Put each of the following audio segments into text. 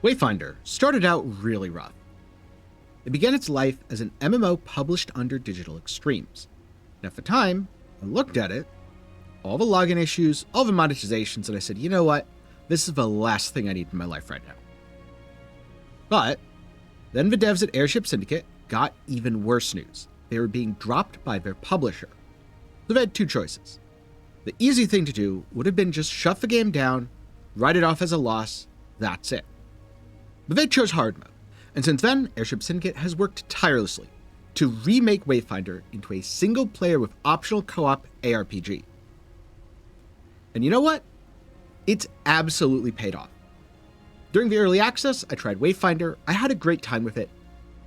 Wayfinder started out really rough. It began its life as an MMO published under Digital Extremes. And at the time, I looked at it, all the login issues, all the monetizations, and I said, you know what? This is the last thing I need in my life right now. But then the devs at Airship Syndicate got even worse news. They were being dropped by their publisher. So they had two choices. The easy thing to do would have been just shut the game down, write it off as a loss, that's it. But they chose hard mode, and since then, Airship Syndicate has worked tirelessly to remake Wayfinder into a single player with optional co-op ARPG. And you know what? It's absolutely paid off. During the early access, I tried Wayfinder, I had a great time with it,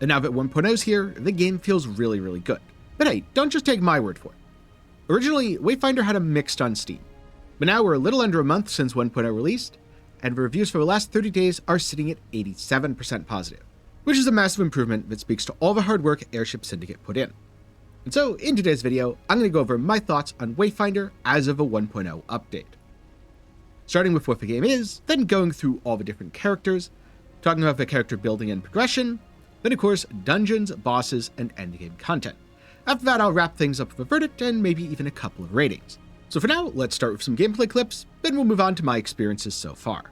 and now that 1.0 is here, the game feels really, really good. But hey, don't just take my word for it. Originally, Wayfinder had a mixed on Steam, but now we're a little under a month since 1.0 released, and the reviews for the last 30 days are sitting at 87% positive, which is a massive improvement that speaks to all the hard work Airship Syndicate put in. And so, in today's video, I'm going to go over my thoughts on Wayfinder as of a 1.0 update. Starting with what the game is, then going through all the different characters, talking about the character building and progression, then of course, dungeons, bosses, and endgame content. After that, I'll wrap things up with a verdict and maybe even a couple of ratings. So for now, let's start with some gameplay clips, then we'll move on to my experiences so far.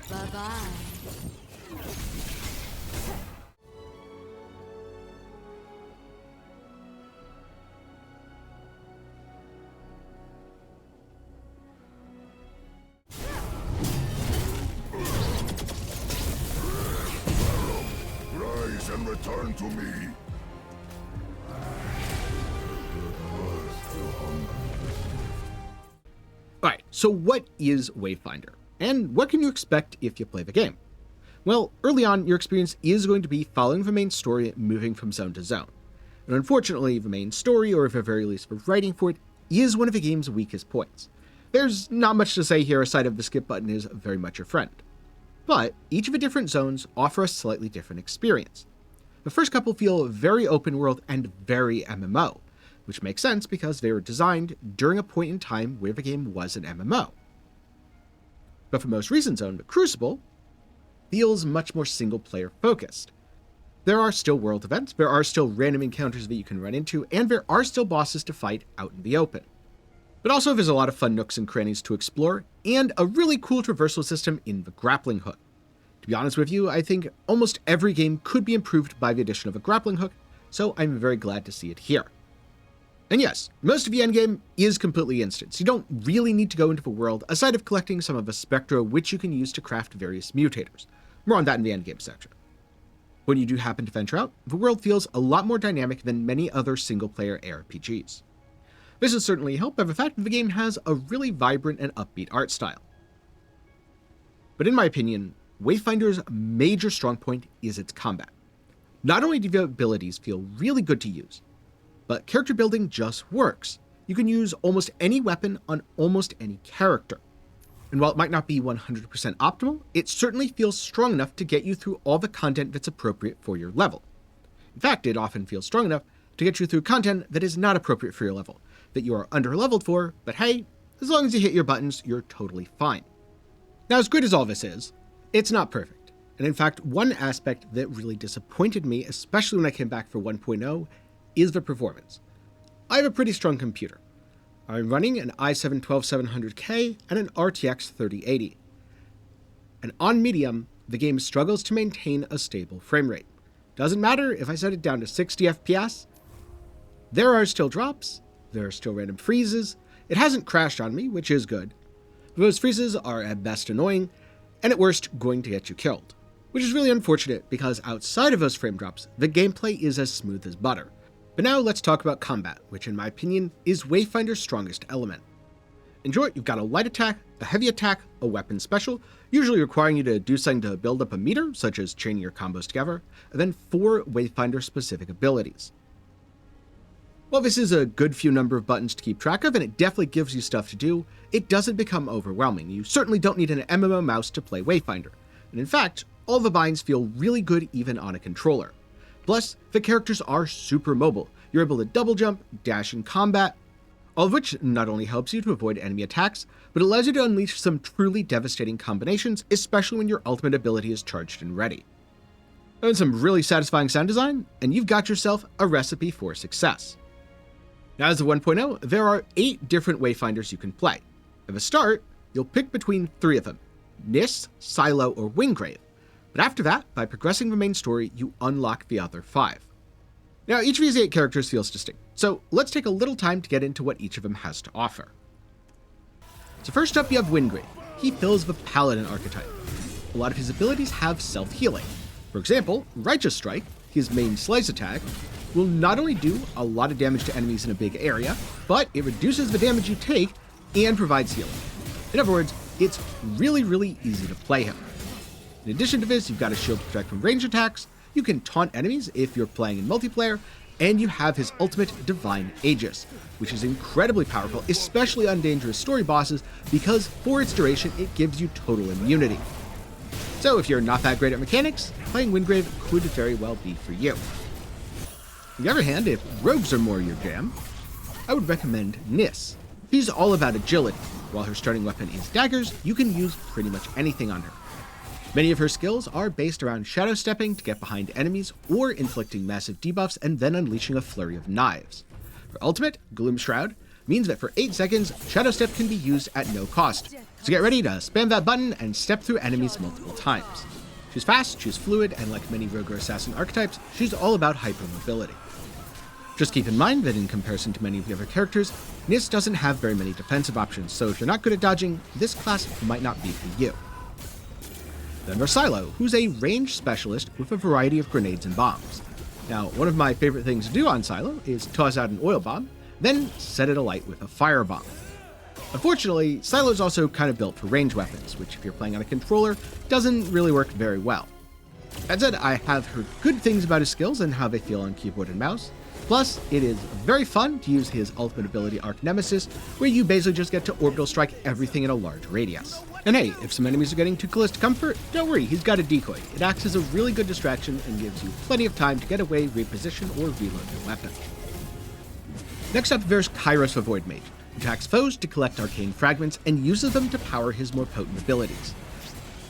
Bye-bye. Rise and return to me. Alright, so what is Wayfinder? And what can you expect if you play the game? Well, early on, your experience is going to be following the main story, moving from zone to zone. And unfortunately, the main story, or at the very least the writing for it, is one of the game's weakest points. There's not much to say here aside of the skip button is very much your friend. But each of the different zones offer a slightly different experience. The first couple feel very open world and very MMO, which makes sense because they were designed during a point in time where the game was an MMO. But the most recent zone, the Crucible, feels much more single-player focused. There are still world events, there are still random encounters that you can run into, and there are still bosses to fight out in the open. But also there's a lot of fun nooks and crannies to explore, and a really cool traversal system in the grappling hook. To be honest with you, I think almost every game could be improved by the addition of a grappling hook, so I'm very glad to see it here. And yes, most of the endgame is completely instanced. You don't really need to go into the world, aside of collecting some of the spectra which you can use to craft various mutators. More on that in the endgame section. When you do happen to venture out, the world feels a lot more dynamic than many other single-player ARPGs. This is certainly helped by the fact that the game has a really vibrant and upbeat art style. But in my opinion, Wayfinder's major strong point is its combat. Not only do the abilities feel really good to use, but character building just works. You can use almost any weapon on almost any character. And while it might not be 100% optimal, it certainly feels strong enough to get you through all the content that's appropriate for your level. In fact, it often feels strong enough to get you through content that is not appropriate for your level, that you are under-leveled for, but hey, as long as you hit your buttons, you're totally fine. Now, as great as all this is, it's not perfect. And in fact, one aspect that really disappointed me, especially when I came back for 1.0, is the performance. I have a pretty strong computer. I'm running an i7-12700K and an RTX 3080. And on medium, the game struggles to maintain a stable frame rate. Doesn't matter if I set it down to 60 FPS, there are still drops, there are still random freezes, it hasn't crashed on me, which is good. But those freezes are at best annoying, and at worst going to get you killed. Which is really unfortunate because outside of those frame drops, the gameplay is as smooth as butter. But now let's talk about combat, which in my opinion is Wayfinder's strongest element. In short, you've got a light attack, a heavy attack, a weapon special, usually requiring you to do something to build up a meter, such as chaining your combos together, and then 4 Wayfinder specific abilities. While this is a good few number of buttons to keep track of, and it definitely gives you stuff to do, it doesn't become overwhelming. You certainly don't need an MMO mouse to play Wayfinder, and in fact, all the binds feel really good even on a controller. Plus, the characters are super mobile. You're able to double jump, dash in combat, all of which not only helps you to avoid enemy attacks, but allows you to unleash some truly devastating combinations, especially when your ultimate ability is charged and ready. And some really satisfying sound design, and you've got yourself a recipe for success. Now as of 1.0, there are 8 different Wayfinders you can play. At the start, you'll pick between 3 of them, Nis, Silo, or Wingrave. But after that, by progressing the main story, you unlock the other 5. Now each of these 8 characters feels distinct, so let's take a little time to get into what each of them has to offer. So first up you have Wingrave. He fills the Paladin archetype. A lot of his abilities have self-healing. For example, Righteous Strike, his main slice attack, will not only do a lot of damage to enemies in a big area, but it reduces the damage you take and provides healing. In other words, it's really easy to play him. In addition to this, you've got a shield to protect from range attacks, you can taunt enemies if you're playing in multiplayer, and you have his ultimate Divine Aegis, which is incredibly powerful, especially on dangerous story bosses, because for its duration, it gives you total immunity. So if you're not that great at mechanics, playing Wingrave could very well be for you. On the other hand, if rogues are more your jam, I would recommend Nis. She's all about agility. While her starting weapon is daggers, you can use pretty much anything on her. Many of her skills are based around shadow stepping to get behind enemies or inflicting massive debuffs and then unleashing a flurry of knives. Her ultimate, Gloom Shroud, means that for 8 seconds, shadow step can be used at no cost. So get ready to spam that button and step through enemies multiple times. She's fast, she's fluid, and like many rogue or assassin archetypes, she's all about hypermobility. Just keep in mind that in comparison to many of the other characters, Nis doesn't have very many defensive options, so if you're not good at dodging, this class might not be for you. Then there's Silo, who's a range specialist with a variety of grenades and bombs. Now, one of my favorite things to do on Silo is toss out an oil bomb, then set it alight with a firebomb. Unfortunately, Silo is also kind of built for range weapons, which if you're playing on a controller, doesn't really work very well. That said, I have heard good things about his skills and how they feel on keyboard and mouse. Plus, it is very fun to use his ultimate ability Arc Nemesis, where you basically just get to orbital strike everything in a large radius. And hey, if some enemies are getting too close to comfort, don't worry, he's got a decoy. It acts as a really good distraction and gives you plenty of time to get away, reposition, or reload your weapon. Next up, there's Kairos the Void Mage, who attacks foes to collect arcane fragments and uses them to power his more potent abilities.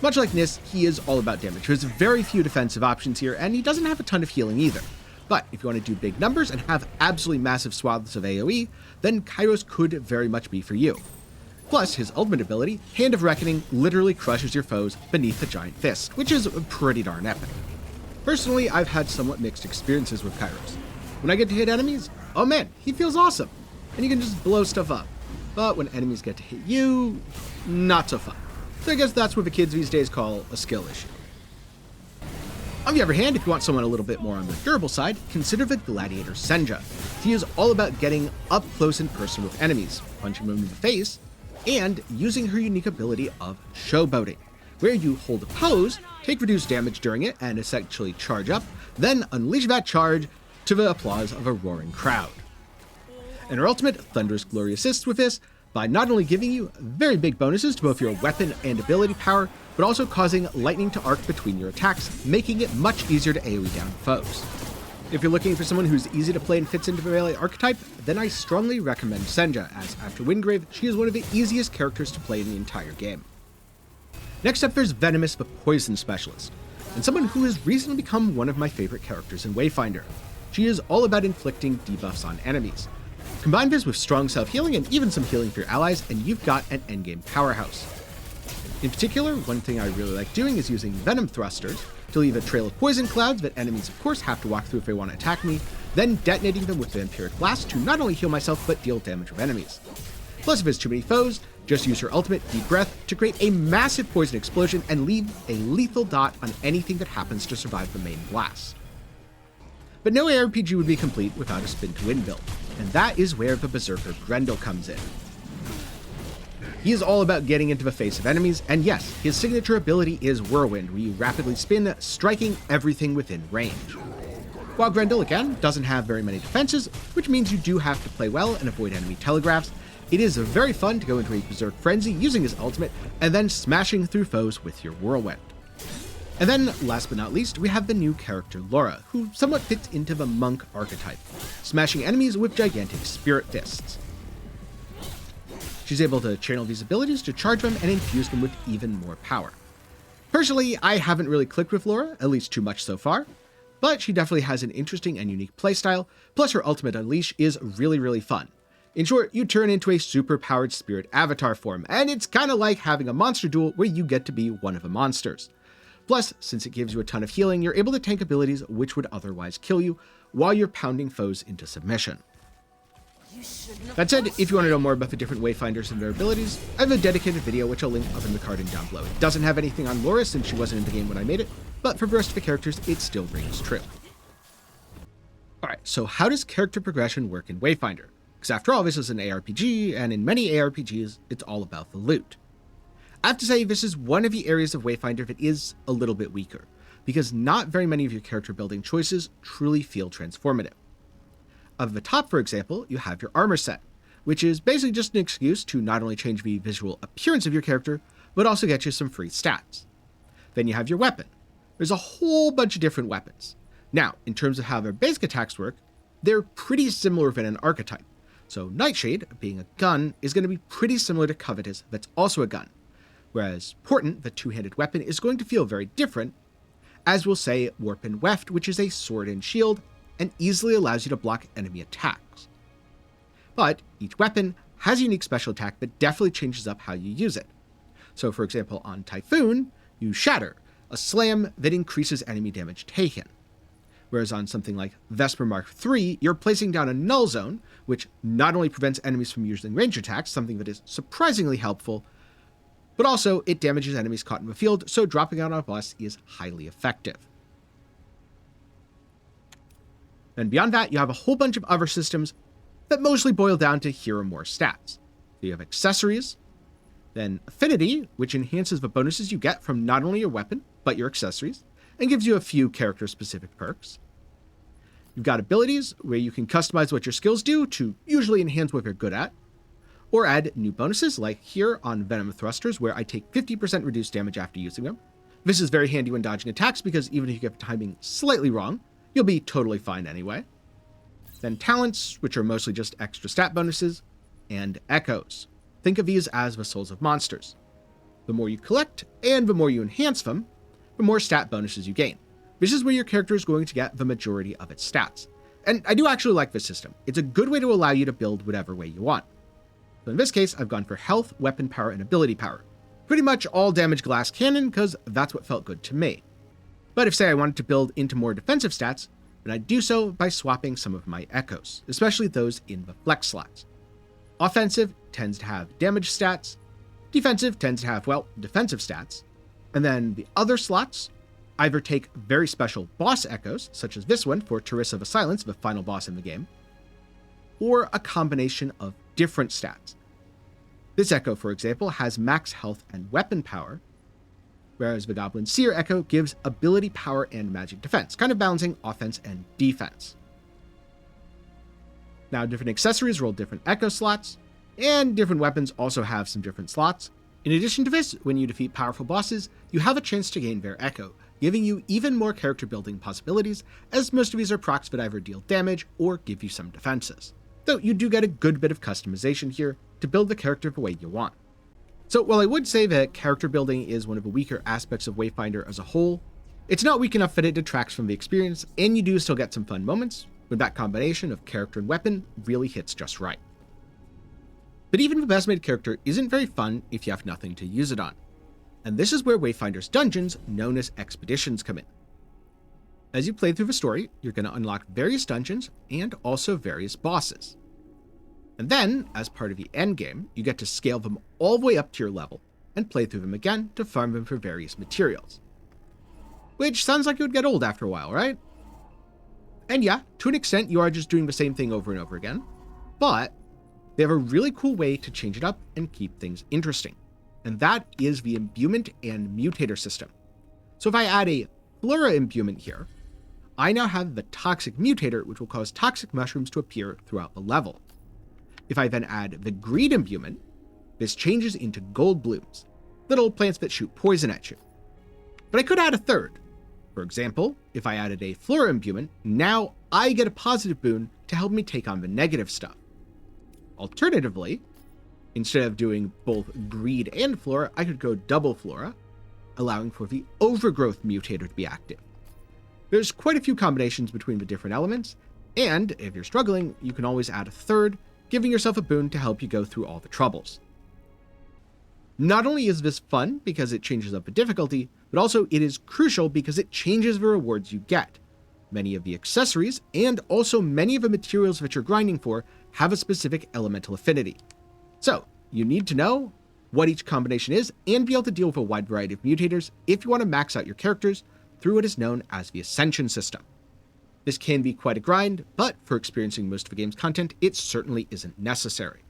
Much like Nis, he is all about damage. There's very few defensive options here, and he doesn't have a ton of healing either. But if you want to do big numbers and have absolutely massive swaths of AoE, then Kairos could very much be for you. Plus, his ultimate ability, Hand of Reckoning, literally crushes your foes beneath the giant fist, which is pretty darn epic. Personally, I've had somewhat mixed experiences with Kairos. When I get to hit enemies, oh man, he feels awesome, and you can just blow stuff up. But when enemies get to hit you, not so fun. So I guess that's what the kids these days call a skill issue. On the other hand, if you want someone a little bit more on the durable side, consider the Gladiator Senja. She is all about getting up close and personal with enemies, punching them in the face, and using her unique ability of showboating, where you hold a pose, take reduced damage during it, and essentially charge up, then unleash that charge to the applause of a roaring crowd. And her ultimate, Thunderous Glory, assists with this by not only giving you very big bonuses to both your weapon and ability power, but also causing lightning to arc between your attacks, making it much easier to AoE down foes. If you're looking for someone who's easy to play and fits into the melee archetype, then I strongly recommend Senja, as after Wingrave, she is one of the easiest characters to play in the entire game. Next up, there's Venomous the Poison Specialist, and someone who has recently become one of my favorite characters in Wayfinder. She is all about inflicting debuffs on enemies. Combine this with strong self-healing and even some healing for your allies, and you've got an endgame powerhouse. In particular, one thing I really like doing is using Venom Thrusters to leave a trail of poison clouds that enemies of course have to walk through if they want to attack me, then detonating them with Vampiric Blast to not only heal myself but deal damage with enemies. Plus, if there's too many foes, just use your ultimate Deep Breath to create a massive poison explosion and leave a lethal dot on anything that happens to survive the main blast. But no ARPG would be complete without a spin to win build, and that is where the Berserker Grendel comes in. He is all about getting into the face of enemies, and yes, his signature ability is Whirlwind, where you rapidly spin, striking everything within range. While Grendel again doesn't have very many defenses, which means you do have to play well and avoid enemy telegraphs, it is very fun to go into a Berserk Frenzy using his ultimate and then smashing through foes with your Whirlwind. And then, last but not least, we have the new character Laura, who somewhat fits into the monk archetype, smashing enemies with gigantic spirit fists. She's able to channel these abilities to charge them and infuse them with even more power. Personally, I haven't really clicked with Laura, at least too much so far, but she definitely has an interesting and unique playstyle, plus her ultimate Unleash is really fun. In short, you turn into a super-powered spirit avatar form, and it's kinda like having a monster duel where you get to be one of the monsters. Plus, since it gives you a ton of healing, you're able to tank abilities which would otherwise kill you while you're pounding foes into submission. That said, if you want to know more about the different Wayfinders and their abilities, I have a dedicated video which I'll link up in the card and down below. It doesn't have anything on Laura since she wasn't in the game when I made it, but for the rest of the characters, it still rings true. Alright, so how does character progression work in Wayfinder? Because after all, this is an ARPG, and in many ARPGs, it's all about the loot. I have to say, this is one of the areas of Wayfinder that is a little bit weaker, because not very many of your character building choices truly feel transformative. Of the top, for example, you have your armor set, which is basically just an excuse to not only change the visual appearance of your character, but also get you some free stats. Then you have your weapon. There's a whole bunch of different weapons. Now, in terms of how their basic attacks work, they're pretty similar within an archetype. So Nightshade, being a gun, is going to be pretty similar to Covetous, that's also a gun. Whereas Portent, the two-handed weapon, is going to feel very different, as will say Warp and Weft, which is a sword and shield, and easily allows you to block enemy attacks. But each weapon has a unique special attack that definitely changes up how you use it. So for example, on Typhoon, you Shatter, a slam that increases enemy damage taken. Whereas on something like Vesper Mark III, you're placing down a Null Zone, which not only prevents enemies from using range attacks, something that is surprisingly helpful, but also it damages enemies caught in the field, so dropping out on a boss is highly effective. And beyond that, you have a whole bunch of other systems that mostly boil down to here are more stats. So you have accessories, then affinity, which enhances the bonuses you get from not only your weapon, but your accessories, and gives you a few character-specific perks. You've got abilities, where you can customize what your skills do to usually enhance what you're good at, or add new bonuses, like here on Venom Thrusters, where I take 50% reduced damage after using them. This is very handy when dodging attacks, because even if you get the timing slightly wrong, you'll be totally fine anyway. Then talents, which are mostly just extra stat bonuses, and echoes. Think of these as the souls of monsters. The more you collect, and the more you enhance them, the more stat bonuses you gain. This is where your character is going to get the majority of its stats. And I do actually like this system. It's a good way to allow you to build whatever way you want. So in this case, I've gone for health, weapon power, and ability power. Pretty much all damage glass cannon, because that's what felt good to me. But if, say, I wanted to build into more defensive stats, then I'd do so by swapping some of my echoes, especially those in the flex slots. Offensive tends to have damage stats, defensive tends to have, well, defensive stats, and then the other slots either take very special boss echoes, such as this one for Teresa the Silence, the final boss in the game, or a combination of different stats. This echo, for example, has max health and weapon power, whereas the Goblin Seer Echo gives ability power and magic defense, kind of balancing offense and defense. Now, different accessories roll different echo slots, and different weapons also have some different slots. In addition to this, when you defeat powerful bosses, you have a chance to gain their echo, giving you even more character building possibilities, as most of these are procs that either deal damage or give you some defenses. Though you do get a good bit of customization here to build the character the way you want. So while I would say that character building is one of the weaker aspects of Wayfinder as a whole, it's not weak enough that it detracts from the experience, and you do still get some fun moments when that combination of character and weapon really hits just right. But even the best made character isn't very fun if you have nothing to use it on. And this is where Wayfinder's dungeons, known as expeditions, come in. As you play through the story, you're going to unlock various dungeons and also various bosses. And then, as part of the endgame, you get to scale them all the way up to your level and play through them again to farm them for various materials. Which sounds like it would get old after a while, right? And yeah, to an extent you are just doing the same thing over and over again, but they have a really cool way to change it up and keep things interesting. And that is the imbuement and mutator system. So if I add a flora imbuement here, I now have the toxic mutator, which will cause toxic mushrooms to appear throughout the level. If I then add the greed imbuement, this changes into gold blooms, little plants that shoot poison at you. But I could add a third. For example, if I added a flora imbuement, now I get a positive boon to help me take on the negative stuff. Alternatively, instead of doing both greed and flora, I could go double flora, allowing for the overgrowth mutator to be active. There's quite a few combinations between the different elements, and if you're struggling, you can always add a third, giving yourself a boon to help you go through all the troubles. Not only is this fun because it changes up the difficulty, but also it is crucial because it changes the rewards you get. Many of the accessories, and also many of the materials that you're grinding for, have a specific elemental affinity. So, you need to know what each combination is and be able to deal with a wide variety of mutators if you want to max out your characters through what is known as the Ascension system. This can be quite a grind, but for experiencing most of the game's content, it certainly isn't necessary.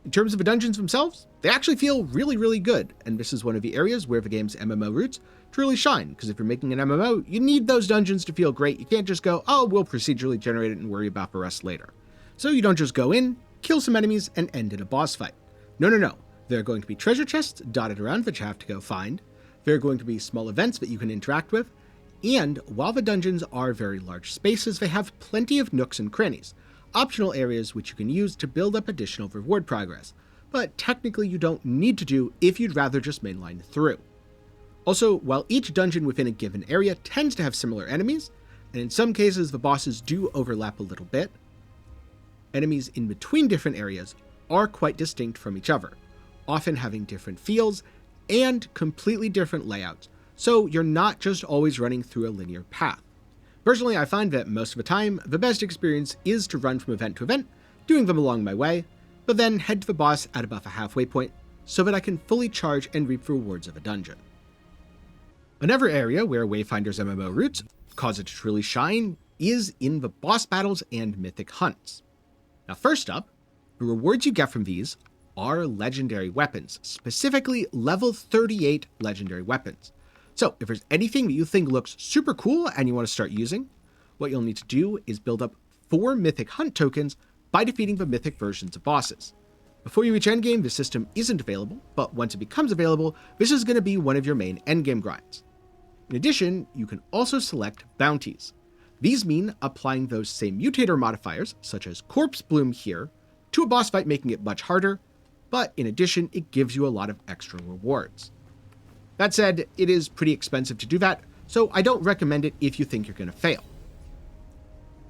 In terms of the dungeons themselves, they actually feel really, really good, and this is one of the areas where the game's MMO roots truly shine, because if you're making an MMO, you need those dungeons to feel great. You can't just go, oh, we'll procedurally generate it and worry about the rest later. So you don't just go in, kill some enemies, and end in a boss fight. No. There are going to be treasure chests dotted around that you have to go find. There are going to be small events that you can interact with, and while the dungeons are very large spaces, they have plenty of nooks and crannies, optional areas which you can use to build up additional reward progress, but technically you don't need to do if you'd rather just mainline through. Also, while each dungeon within a given area tends to have similar enemies, and in some cases the bosses do overlap a little bit, enemies in between different areas are quite distinct from each other, often having different feels and completely different layouts, so you're not just always running through a linear path. Personally, I find that most of the time, the best experience is to run from event to event, doing them along my way, but then head to the boss at about the halfway point so that I can fully charge and reap the rewards of a dungeon. Another area where Wayfinder's MMO roots cause it to truly shine is in the boss battles and mythic hunts. Now first up, the rewards you get from these are legendary weapons, specifically level 38 legendary weapons. So if there's anything that you think looks super cool and you want to start using, what you'll need to do is build up 4 mythic hunt tokens by defeating the mythic versions of bosses. Before you reach endgame, this system isn't available, but once it becomes available, this is going to be one of your main endgame grinds. In addition, you can also select bounties. These mean applying those same mutator modifiers, such as Corpse Bloom here, to a boss fight, making it much harder, but in addition, it gives you a lot of extra rewards. That said, it is pretty expensive to do that, so I don't recommend it if you think you're going to fail.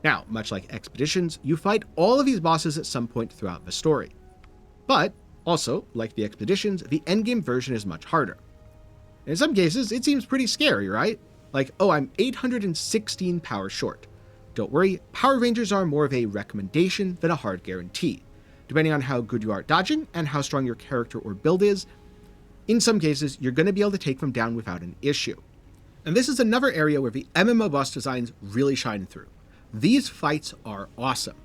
Now, much like expeditions, you fight all of these bosses at some point throughout the story. But, also, like the expeditions, the endgame version is much harder. In some cases, it seems pretty scary, right? Like, oh, I'm 816 power short. Don't worry, Power Rangers are more of a recommendation than a hard guarantee. Depending on how good you are at dodging and how strong your character or build is, in some cases, you're going to be able to take them down without an issue. And this is another area where the MMO boss designs really shine through. These fights are awesome.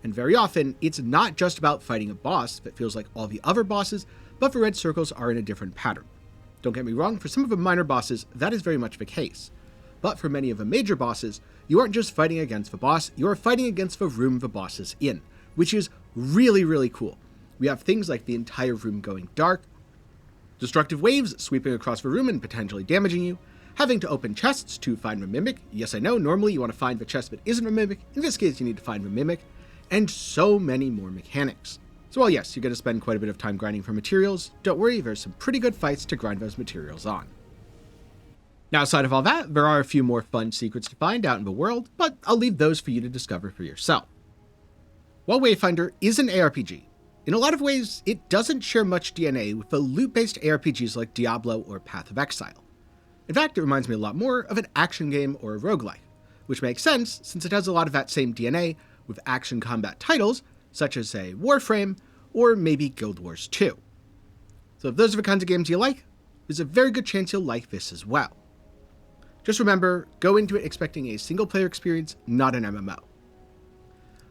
And very often, it's not just about fighting a boss that feels like all the other bosses, but the red circles are in a different pattern. Don't get me wrong, for some of the minor bosses, that is very much the case. But for many of the major bosses, you aren't just fighting against the boss, you are fighting against the room the boss is in, which is really, really cool. We have things like the entire room going dark, destructive waves sweeping across the room and potentially damaging you, having to open chests to find the mimic. Yes, I know, normally you want to find the chest that isn't a mimic. In this case, you need to find the mimic, and so many more mechanics. So while yes, you're going to spend quite a bit of time grinding for materials, don't worry, there's some pretty good fights to grind those materials on. Now, outside of all that, there are a few more fun secrets to find out in the world, but I'll leave those for you to discover for yourself. While Wayfinder is an ARPG, in a lot of ways, it doesn't share much DNA with the loot-based ARPGs like Diablo or Path of Exile. In fact, it reminds me a lot more of an action game or a roguelike, which makes sense since it has a lot of that same DNA with action combat titles, such as, say, Warframe, or maybe Guild Wars 2. So if those are the kinds of games you like, there's a very good chance you'll like this as well. Just remember, go into it expecting a single-player experience, not an MMO.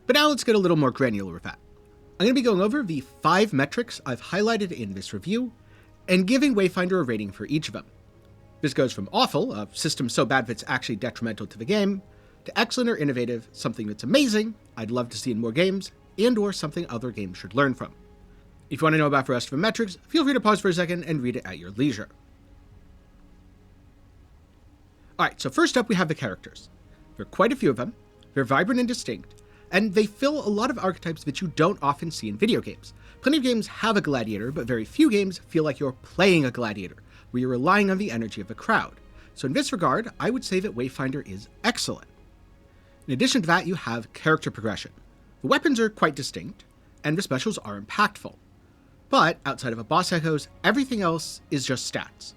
But now let's get a little more granular with that. I'm going to be going over the 5 metrics I've highlighted in this review, and giving Wayfinder a rating for each of them. This goes from awful, a system so bad that it's actually detrimental to the game, to excellent or innovative, something that's amazing, I'd love to see in more games, and or something other games should learn from. If you want to know about the rest of the metrics, feel free to pause for a second and read it at your leisure. Alright, so first up we have the characters. There are quite a few of them, they're vibrant and distinct, and they fill a lot of archetypes that you don't often see in video games. Plenty of games have a gladiator, but very few games feel like you're playing a gladiator, where you're relying on the energy of the crowd. So in this regard, I would say that Wayfinder is excellent. In addition to that, you have character progression. The weapons are quite distinct, and the specials are impactful. But outside of a boss echoes, everything else is just stats.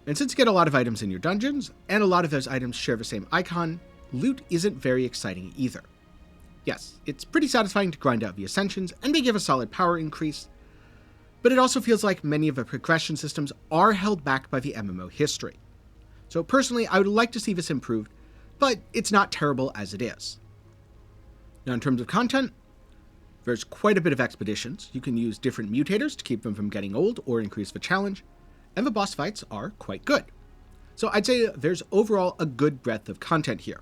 And since you get a lot of items in your dungeons, and a lot of those items share the same icon, loot isn't very exciting either. Yes, it's pretty satisfying to grind out the ascensions, and they give a solid power increase, but it also feels like many of the progression systems are held back by the MMO history. So personally, I would like to see this improved, but it's not terrible as it is. Now in terms of content, there's quite a bit of expeditions. You can use different mutators to keep them from getting old or increase the challenge, and the boss fights are quite good. So I'd say there's overall a good breadth of content here.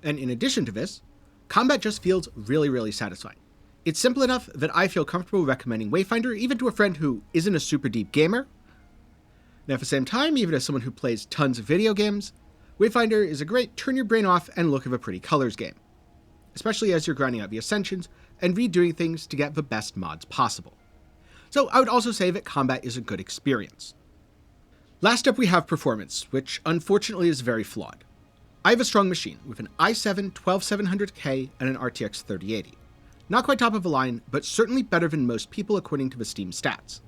And in addition to this, combat just feels really satisfying. It's simple enough that I feel comfortable recommending Wayfinder even to a friend who isn't a super deep gamer. Now at the same time, even as someone who plays tons of video games, Wayfinder is a great turn your brain off and look at the pretty colors game. Especially as you're grinding out the ascensions and redoing things to get the best mods possible. So I would also say that combat is a good experience. Last up we have performance, which unfortunately is very flawed. I have a strong machine with an i7-12700K and an RTX 3080. Not quite top of the line, but certainly better than most people according to the Steam stats.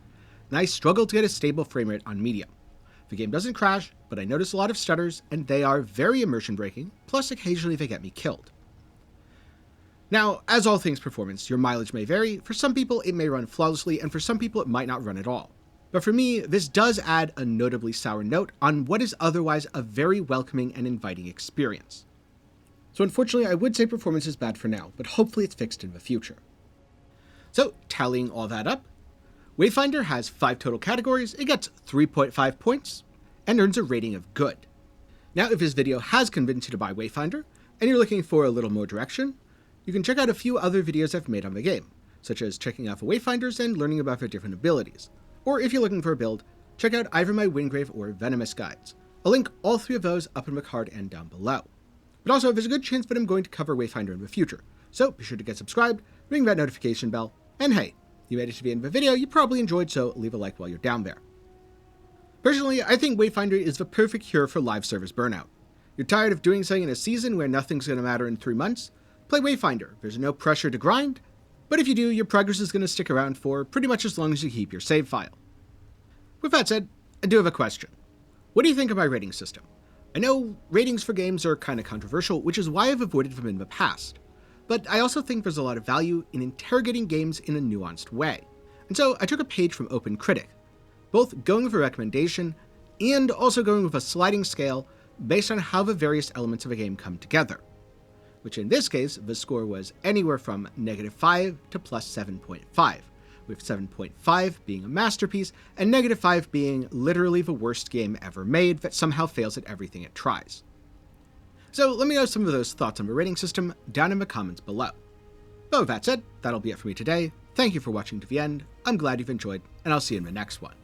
And I struggle to get a stable frame rate on medium. The game doesn't crash, but I notice a lot of stutters, and they are very immersion breaking, plus occasionally they get me killed. Now, as all things performance, your mileage may vary. For some people it may run flawlessly, and for some people it might not run at all. But for me, this does add a notably sour note on what is otherwise a very welcoming and inviting experience. So unfortunately, I would say performance is bad for now, but hopefully it's fixed in the future. So, tallying all that up, Wayfinder has 5 total categories, it gets 3.5 points, and earns a rating of good. Now, if this video has convinced you to buy Wayfinder, and you're looking for a little more direction, you can check out a few other videos I've made on the game, such as checking out the Wayfinders and learning about their different abilities. Or if you're looking for a build, check out either my Wingrave or Venomous guides. I'll link all 3 of those up in the card and down below. But also, there's a good chance that I'm going to cover Wayfinder in the future, so be sure to get subscribed, ring that notification bell, and hey, you made it to the end of the video you probably enjoyed, so leave a like while you're down there. Personally, I think Wayfinder is the perfect cure for live service burnout. You're tired of doing something in a season where nothing's going to matter in 3 months? Play Wayfinder. There's no pressure to grind, but if you do, your progress is going to stick around for pretty much as long as you keep your save file. With that said, I do have a question. What do you think of my rating system? I know ratings for games are kind of controversial, which is why I've avoided them in the past, but I also think there's a lot of value in interrogating games in a nuanced way. And so I took a page from OpenCritic, both going with a recommendation and also going with a sliding scale based on how the various elements of a game come together, which in this case, the score was anywhere from -5 to +7.5, with 7.5 being a masterpiece and -5 being literally the worst game ever made that somehow fails at everything it tries. So let me know some of those thoughts on the rating system down in the comments below. But with that said, that'll be it for me today. Thank you for watching to the end, I'm glad you've enjoyed, and I'll see you in the next one.